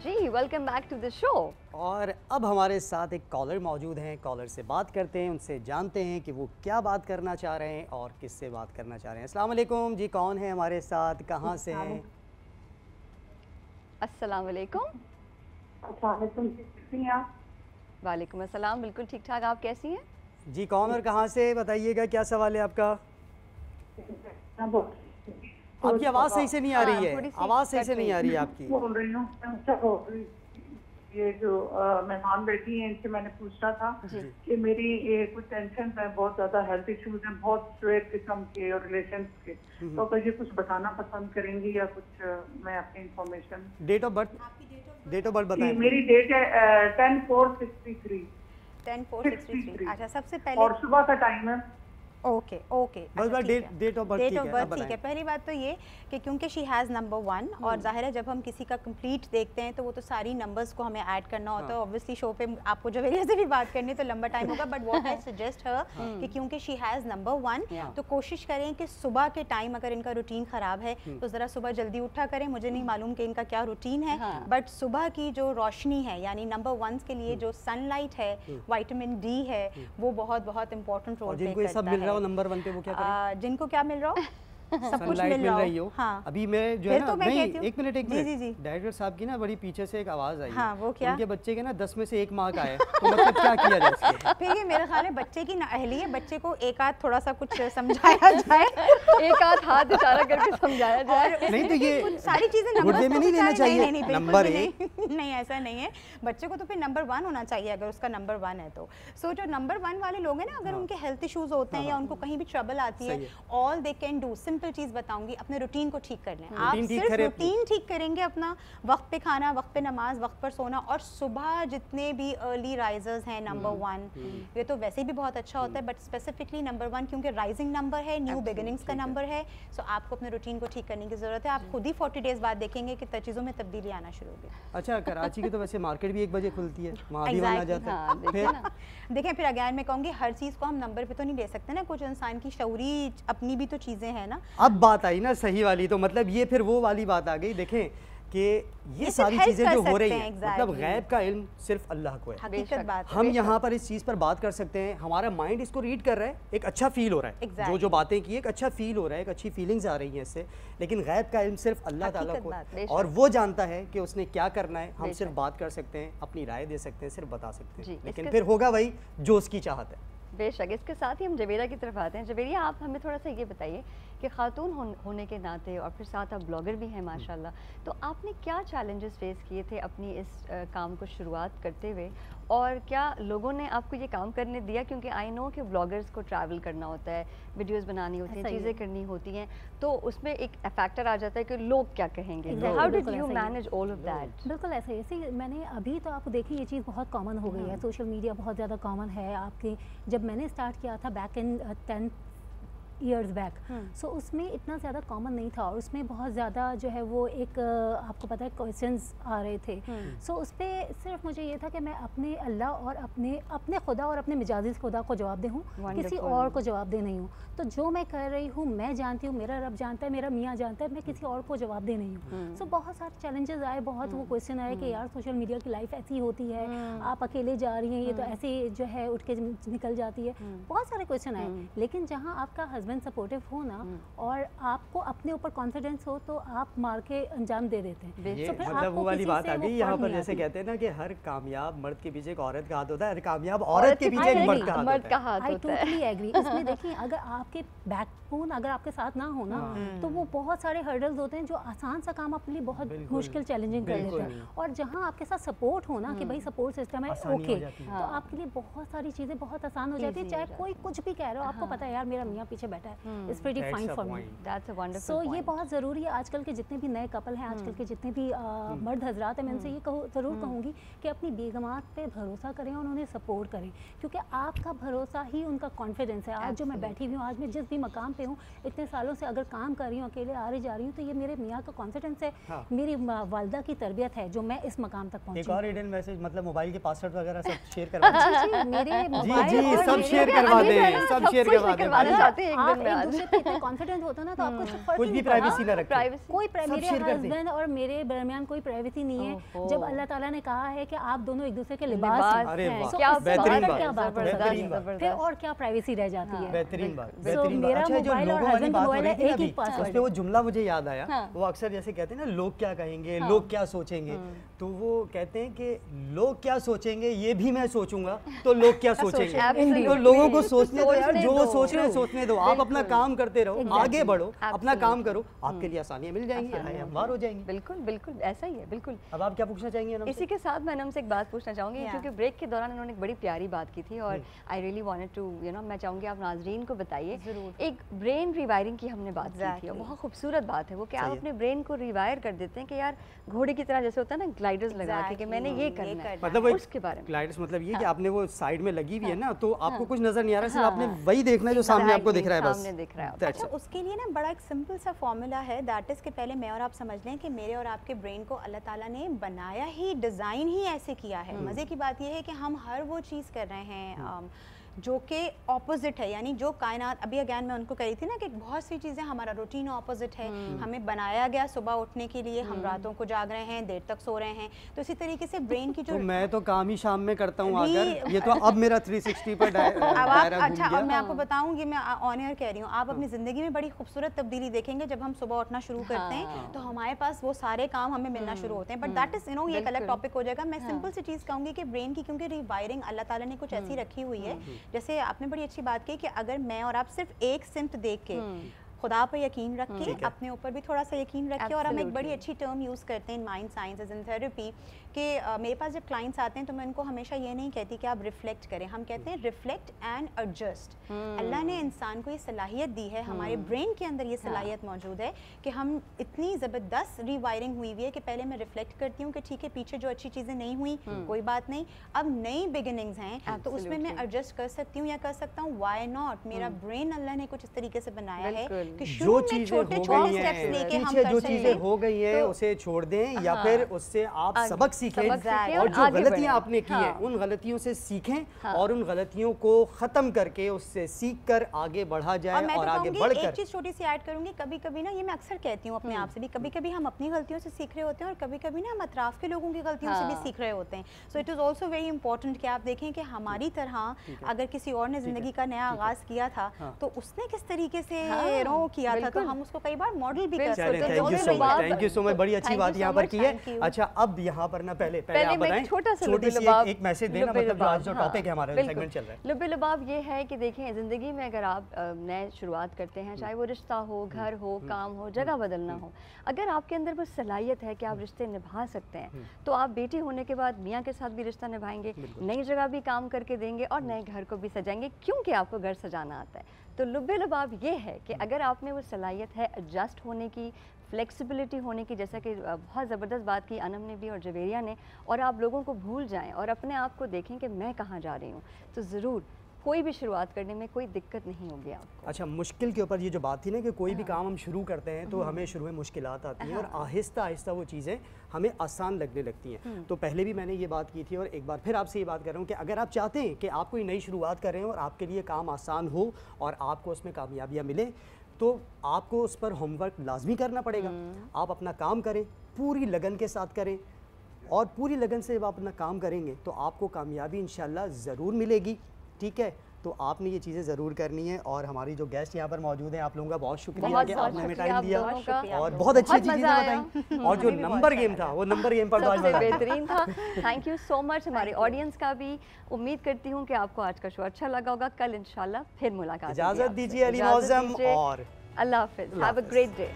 Ji, welcome back to the show. और अब हमारे साथ एक कॉलर मौजूद हैं। कॉलर से बात करते हैं, उनसे जानते हैं कि वो क्या बात करना चाह रहे हैं और किससे बात करना चाह रहे हैं। अस्सलाम वालेकुम जी, कौन है हमारे साथ, कहाँ से हैं? अस्सलाम वालेकुम। वालेकुम अस्सलाम, बिल्कुल ठीक ठाक। आप कैसी हैं? जी कौन और कहाँ से, बताइएगा क्या सवाल है आपका? आपकी आवाज़ सही से नहीं आ रही है, आवाज़ सही से नहीं आ रही है आपकी। बोल रही हूँ ये जो मेहमान बैठी हैं इनसे मैंने पूछना था कि मेरी ये कुछ टेंशन है, बहुत ज़्यादा हेल्थ इश्यूज हैं, बहुत स्वेयर किस्म के और रिलेशन के, तो अगर ये कुछ बताना पसंद करेंगी या कुछ मैं अपनी इंफॉर्मेशन। डेट ऑफ बर्थ बताएं। मेरी डेट है 10/4/63। 10/4/63। अच्छा, सबसे पहले और सुबह का टाइम है। ओके बस डेट ऑफ बर्थ ठीक है। पहली बात तो ये कि क्योंकि शी हैज़ नंबर 1 और जाहिर है जब हम किसी का कंप्लीट देखते हैं तो वो तो सारी नंबर्स को हमें ऐड करना होता है। ऑब्वियसली शो पे आपको जो वजह से भी बात करनी है तो लंबा टाइम होगा, बट व्हाट आई सजेस्ट हर कि क्योंकि शी हैज़ नंबर 1 तो कोशिश करें कि सुबह के टाइम अगर इनका रूटीन ख़राब है तो ज़रा सुबह जल्दी उठा करें। मुझे नहीं मालूम कि इनका क्या रूटीन है, बट सुबह की जो रोशनी है यानी नंबर 1 के लिए जो सनलाइट है, विटामिन डी है, वो बहुत बहुत इंपॉर्टेंट रोल प्ले करता है। नंबर 1 पे वो क्या करें? जिनको क्या मिल रहा हो सब कुछ मिल रही हो। हाँ। अभी मैं जो है ना, तो नहीं एक मिनट जी। डायरेक्टर साहब की ना बड़ी पीछे से एक आवाज आई। हाँ, वो क्या? उनके बच्चे के ना 10 में से 1 मार्क आए, तो मतलब क्या किया जाए इसके? फिर ये मेरा ख्याल है बच्चे की नाअहली है, बच्चे को एक आध थोड़ा सा कुछ समझाया जाए, एक आध हाथ इशारा करके समझाया जाए। नहीं तो ये सारी चीजें नंबर में नहीं लेना चाहिए। नंबर 1 नहीं, ऐसा नहीं है। बच्चे को तो फिर नंबर 1 होना चाहिए अगर उसका नंबर 1 है तो। सो जो नंबर 1 वाले लोग हैं ना, अगर उनके हेल्थ इश्यूज होते हैं या उनको कहीं भी ट्रबल आती है, all they can do, simple चीज बताऊंगी, अपने रूटीन को ठीक कर लें। आप सिर्फ रूटीन ठीक करेंगे अपना, वक्त पे खाना, वक्त पे नमाज, वक्त पर सोना, और सुबह जितने भी अर्ली राइजर्स हैं नंबर 1 ये तो वैसे भी बहुत अच्छा होता है, बट स्पेसिफिकली नंबर 1 क्योंकि राइजिंग नंबर है, न्यू बिगिनिंग्स का नंबर है, सो आपको अपने रूटीन को ठीक करने की जरूरत है। आप खुद ही 40 डेज बाद देखेंगे कि चीज़ों में तब्दीली आना शुरू होगी। अच्छा, कराची की तो वैसे मार्केट भी 1 बजे खुलती है, वहाँ भी आ जाता है। देखें फिर अगेन मैं कहूँगी हर चीज़ को हम नंबर पे तो नहीं ले सकते ना, कुछ इंसान की शऊरी अपनी भी तो चीज़ें हैं ना। अब बात आई ना सही वाली, तो मतलब ये फिर वो वाली बात आ गई। देखें कि ये सारी चीजें जो हो रही हैं, मतलब गैब का इल्म सिर्फ अल्लाह को है। हकीकत बात हम यहाँ पर इस चीज़ पर बात कर सकते हैं, हमारा माइंड इसको रीड कर रहा है, एक अच्छा फील हो रहा है, जो बातें की एक अच्छा फील हो रहा है, एक अच्छी फीलिंग्स आ रही हैं इससे, लेकिन गैब का इल्म सिर्फ अल्लाह ताला को है और वो जानता है कि उसने क्या करना है। हम सिर्फ बात कर सकते हैं, अपनी राय दे सकते हैं, सिर्फ बता सकते हैं, लेकिन फिर होगा वही जो उसकी चाहत है। बेशक। इसके साथ ही हम जवेरा की तरफ आते हैं। जवेरिया, आप हमें थोड़ा सा ये बताइए कि खातून होने के नाते और फिर साथ आप ब्लॉगर भी हैं माशाल्लाह, तो आपने क्या चैलेंजेस फेस किए थे अपनी इस काम को शुरुआत करते हुए, और क्या लोगों ने आपको ये काम करने दिया? क्योंकि आई नो कि ब्लॉगर्स को ट्रैवल करना होता है, वीडियोस बनानी होती हैं, चीज़ें करनी होती हैं, तो उसमें एक फैक्टर आ जाता है कि लोग क्या कहेंगे। How did you manage all of that? बिल्कुल ऐसे मैंने अभी तो आपको देखिए ये चीज़ बहुत कॉमन हो गई है, सोशल मीडिया बहुत ज़्यादा कॉमन है। आपके जब मैंने स्टार्ट किया था बैक इन 10 ईयर्स बैक, सो उसमें इतना ज़्यादा कॉमन नहीं था और उसमें बहुत ज़्यादा जो है वो एक आपको पता है क्वेश्चंस आ रहे थे। सो उस पर सिर्फ मुझे ये था कि मैं अपने अल्लाह और अपने खुदा और अपने मिजाजी खुदा को जवाब दे हूँ, किसी और को जवाब दे नहीं हूँ। तो जो मैं कर रही हूँ मैं जानती हूँ, मेरा रब जानता है, मेरा मियाँ जानता है, मैं किसी और को जवाब दे नहीं हूँ। सो बहुत सारे चैलेंजेस आए, बहुत वो क्वेश्चन आए कि यार सोशल मीडिया की लाइफ ऐसी होती है, आप अकेले जा रही हैं, ये तो ऐसे जो है उठ के निकल जाती है, बहुत सारे क्वेश्चन आए। लेकिन जहाँ आपका हस्बैंड सपोर्टिव हो ना और आपको अपने ऊपर कॉन्फिडेंस हो तो आप मार के अंजाम दे देते हैं। ये मतलब वो वाली बात आ गई यहाँ पर, जैसे कहते हैं ना कि हर कामयाब मर्द के पीछे एक औरत का हाथ होता है, हर कामयाब औरत के पीछे एक मर्द का हाथ होता है। I totally agree. इसमें देखिए अगर आपके बैकबोन अगर आपके साथ ना हो ना तो वो बहुत सारे हर्डल्स होते हैं जो आसान सा काम अपने लिए बहुत मुश्किल चैलेंजिंग कर लेते हैं, और जहाँ आपके साथ सपोर्ट हो ना कि भाई सपोर्ट सिस्टम है ओके, तो आपके लिए बहुत सारी चीज़ें बहुत आसान हो जाती है। चाहे कोई कुछ भी कह रहे हो, आपको पता है यार मेरा मियाँ पीछे बैठा है, it's pretty fine for me. That's a wonderful so ये बहुत ज़रूरी है। आजकल के जितने भी नए कपल हैं, आजकल के जितने भी मर्द हजरात हैं, मैं उनसे ये ज़रूर कहूँगी कि अपनी बेगमात पे भरोसा करें और उन्हें सपोर्ट करें, क्योंकि आपका भरोसा ही उनका कॉन्फिडेंस है। आज जो मैं बैठी हुई हूँ, आज मैं जिस भी मकाम पे हूँ, इतने सालों से अगर काम कर रही हूँ, अकेले आ रही जा रही हूँ, तो ये मेरे मियाँ का कॉन्फिडेंस है, मेरी वालदा की तरबियत है जो मैं इस मकाम तक पहुँची। एक और हिडन मैसेज, मतलब मोबाइल के पासवर्ड वगैरह सब शेयर करवा दें। मेरे जी सब शेयर करवा दें, सब शेयर करवा दें। आप एक दूसरे पे इतने कॉन्फिडेंट होते हो ना, तो आपको फर्क कुछ भी प्राइवेसी ना रखें, कोई मेरे हस्बैंड और मेरे दरमियान कोई प्राइवेसी नहीं है। जब अल्लाह ताला ने कहा है कि आप दोनों एक दूसरे के लिबास हैं, अरे क्या बेहतरीन बात, फिर और क्या प्राइवेसी रह जाती है। बेहतरीन बात, So, बेहतरीन बात। मेरा अच्छा, जो मोबाइल और लोगों वाली हस्बैंड का बात हो मोबाइल रही है, थी एक ही अभी, पासवर्ड उसपे वो जुमला मुझे याद आया। वो अक्सर जैसे कहते हैं ना, लोग क्या कहेंगे, लोग क्या सोचेंगे, तो वो कहते हैं कि लोग क्या सोचेंगे ये भी मैं सोचूंगा, तो लोग क्या सोचेंगे। तो लोगों को सोचने दो यार, जो वो सोच रहे हैं सोचने दो। आप अपना काम करते रहो, आगे बढ़ो, अपना काम करो, आपके लिए आसानियां मिल जाएंगी, हमवार हो जाएंगी। बिल्कुल बिल्कुल ऐसा ही है, बिल्कुल। अब आप क्या पूछना चाहेंगे? इसी के साथ मैं अनम से एक बात पूछना चाहूँगी, क्योंकि ब्रेक के दौरान उन्होंने एक बड़ी प्यारी बात की थी और आई रियली वांटेड टू मैं चाहूँगी आप नाजरीन को बताइए। एक ब्रेन रिवायरिंग की हमने बात की थी और बहुत खूबसूरत बात है वो कि आप अपने ब्रेन को रिवायर कर देते हैं कि यार घोड़े की तरह जैसे होता है ना ग्लाइडर्स लगा के कि मैंने ये करना है, मतलब उसके बारे में। ग्लाइडर्स मतलब ये कि आपने वो साइड में लगी हुई है ना, तो आपको कुछ नजर नहीं आ रहा, सिर्फ आपने वही देखना है जो सामने आपको दिख रहा है, बस सामने दिख रहा है। अच्छा, उसके लिए ना बड़ा एक सिंपल सा फॉर्मूला है, दैट इज कि पहले मैं और आप समझ लें कि मेरे और आपके ब्रेन को अल्लाह ताला ने बनाया ही, डिज़ाइन ही ऐसे किया है। मज़े की बात ये है कि हम हर वो चीज़ कर रहे हैं जो कि ऑपोजिट है, यानी जो कायनात, अभी अगैन मैं उनको कह रही थी ना कि बहुत सी चीज़ें हमारा रूटीन ऑपोजिट है। हमें बनाया गया सुबह उठने के लिए, हम रातों को जाग रहे हैं, देर तक सो रहे हैं, तो इसी तरीके से ब्रेन की जो तो मैं तो काम ही शाम में करता हूँ आकर, ये तो अब मेरा 360 पर अच्छा, अब मैं आपको बताऊंगी, मैं ऑन एयर कह रही हूँ, आप अपनी ज़िंदगी में बड़ी खूबसूरत तब्दीली देखेंगे जब हम सुबह उठना शुरू करते हैं, तो हमारे पास वो सारे काम हमें मिलना शुरू होते हैं। बट दैट इज ये एक अलग टॉपिक हो जाएगा। मैं सिंपल सी चीज़ कहूँगी कि ब्रेन की क्योंकि रिवायरिंग अल्लाह ताला ने कुछ ऐसी रखी हुई है, जैसे आपने बड़ी अच्छी बात की कि अगर मैं और आप सिर्फ एक सिम्ट देख के खुदा पर यकीन रख के अपने ऊपर भी थोड़ा सा यकीन रखें, और हम एक बड़ी अच्छी टर्म यूज़ करते हैं in mind science in therapy कि मेरे पास जब क्लाइंट्स आते हैं तो मैं उनको हमेशा ये नहीं कहती कि आप रिफ्लेक्ट करें, हम कहते हैं रिफ्लेक्ट एंड एडजस्ट। अल्लाह ने इंसान को ये सलाहियत दी है, हमारे ब्रेन के अंदर ये सलाहियत मौजूद है कि हम इतनी ज़बरदस्त रिवायरिंग हुई हुई है कि पहले मैं रिफ्लेक्ट करती हूँ कि ठीक है पीछे जो अच्छी चीज़ें नहीं हुई कोई बात नहीं, अब नई बिगिनिंग्स हैं तो उसमें मैं एडजस्ट कर सकती हूँ या कर सकता हूँ, वाई नॉट। मेरा ब्रेन अल्लाह ने कुछ इस तरीके से बनाया है कि जो चीजें हो गई हैं, पीछे जो चीजें हो गई हैं उसे छोड़ दें, या फिर उससे आप सबक सीखें, और जो गलतियां आपने की हैं उन गलतियों से सीखें और उन गलतियों को खत्म करके उससे सीख कर आगे बढ़ा जाए। और आगे बढ़कर एक चीज छोटी सी ऐड करूंगी, कभी कभी ना, ये मैं अक्सर कहती हूँ अपने आप से भी, कभी कभी हम अपनी गलतियों से सीख रहे होते हैं और कभी कभी ना हम अतराफ के लोगों की गलतियों से भी सीख रहे होते हैं। So it is also very important कि आप देखें कि हमारी तरह अगर किसी और ने जिंदगी का नया आगाज किया था तो उसने किस तरीके से किया था, तो हम उसको कई बार मॉडल भी कर सकते हैं। थैंक यू सो मच, बड़ी अच्छी बात यहाँ पर की है। अच्छा, अब यहाँ पर ना पहले आप बताएं, छोटी सी एक मैसेज देना, मतलब आज जो टॉपिक है हमारा सेगमेंट चल रहा है लुब्बे लुबाब, ये है कि देखें ज़िंदगी में अगर आप नए शुरुआत करते हैं, चाहे वो रिश्ता हो, घर हो, काम हो, जगह बदलना हो, अगर आपके अंदर वो सलाहियत है कि आप रिश्ते निभा सकते हैं, तो आप बेटी होने के बाद मियाँ के साथ भी रिश्ता निभाएंगे, नई जगह भी काम करके देंगे और नए घर को भी सजाएंगे, क्योंकि आपको घर सजाना आता है। तो लुब्बे लुबाब ये है कि अगर आप में वो सलाहियत है एडजस्ट होने की, फ्लेक्सिबिलिटी होने की, जैसा कि बहुत ज़बरदस्त बात की अनम ने भी और जवेरिया ने, और आप लोगों को भूल जाएं और अपने आप को देखें कि मैं कहाँ जा रही हूँ, तो ज़रूर कोई भी शुरुआत करने में कोई दिक्कत नहीं होगी आपको। अच्छा, मुश्किल के ऊपर ये जो बात थी ना कि कोई भी काम हम शुरू करते हैं तो हमें शुरू में मुश्किलात आती हैं और आहिस्ता आहिस्ता वो चीज़ें हमें आसान लगने लगती हैं। तो पहले भी मैंने ये बात की थी और एक बार फिर आपसे ये बात कर रहा हूँ कि अगर आप चाहते हैं कि आप कोई नई शुरुआत कर रहे हैं और आपके लिए काम आसान हो और आपको उसमें कामयाबियाँ मिले, तो आपको उस पर होमवर्क लाजमी करना पड़ेगा। आप अपना काम करें, पूरी लगन के साथ करें, और पूरी लगन से जब आप अपना काम करेंगे तो आपको कामयाबी इंशाल्लाह ज़रूर मिलेगी। ठीक है, तो आपने ये चीज़ें ज़रूर करनी है। और हमारी जो गेस्ट यहाँ पर मौजूद हैं, आप लोगों का बहुत शुक्रिया कि आपने हमें टाइम दिया और बहुत अच्छी चीज़ें बताई, और जो नंबर गेम था वो नंबर गेम पर सबसे बेहतरीन था। Thank you so much. हमारे ऑडियंस का भी उम्मीद करती हूँ कि आपको आज का शो अच्छा लगा होगा। कल इंशाल्लाह फिर मुलाकात। इजाज़त दीजिए अली मौज़म और अल्लाह हाफ़िज़। Have a great day.